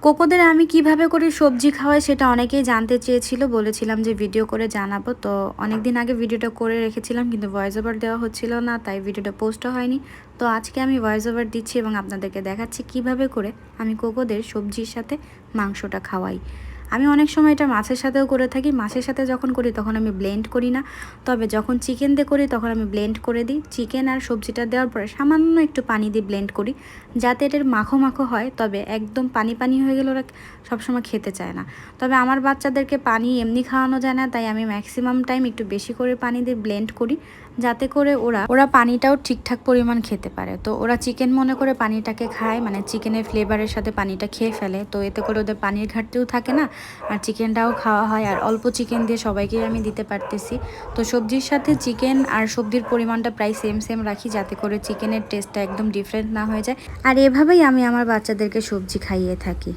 কোকোদের আমি কিভাবে করে সবজি খাওয়াই সেটা অনেকেই জানতে চেয়েছিল, বলেছিলাম যে ভিডিও করে জানাবো। তো অনেক দিন আগে ভিডিওটা করে রেখেছিলাম, কিন্তু ভয়েস ওভার দেওয়া হচ্ছিল না, তাই ভিডিওটা পোস্টও হয়নি। তো আজকে আমি ভয়েস ওভার দিচ্ছি এবং আপনাদেরকে দেখাচ্ছি কিভাবে করে আমি কোকোদের সবজির সাথে মাংসটা খাওয়াই। আমি অনেক সময় এটা মাছের সাথেও করে থাকি। মাছের সাথে যখন করি তখন আমি ব্লেন্ড করি না, তবে যখন চিকেন দিয়ে করি তখন আমি ব্লেন্ড করে দিই। চিকেন আর সবজিটা দেওয়ার পরে সামান্য একটু পানি দিয়ে ব্লেন্ড করি, যাতে এটার মাখো মাখো হয়। তবে একদম পানি পানি হয়ে গেলে ওরা সবসময় খেতে চায় না। তবে আমার বাচ্চাদেরকে পানি এমনি খাওয়ানো যায় না, তাই আমি ম্যাক্সিমাম টাইম একটু বেশি করে পানি দিয়ে ব্লেন্ড করি, যাতে করে ওরা পানিটাও ঠিকঠাক পরিমাণ খেতে পারে। তো ওরা চিকেন মনে করে পানিটাকে খায়, মানে চিকেনের ফ্লেভারের সাথে পানিটা খেয়ে ফেলে। তো এতে করে ওদের পানির ঘাটতিও থাকে না, আর চিকেনটাও খাওয়া হয়। আর অল্প চিকেন দিয়ে সবাইকেই আমি দিতে পারতেছি। তো সবজির সাথে চিকেন আর সবজির পরিমাণটা প্রায় সেম সেম রাখি, যাতে করে চিকেনের টেস্টটা একদম ডিফারেন্ট না হয়ে যায়। আর এভাবেই আমি আমার বাচ্চাদেরকে সবজি খাইয়ে থাকি।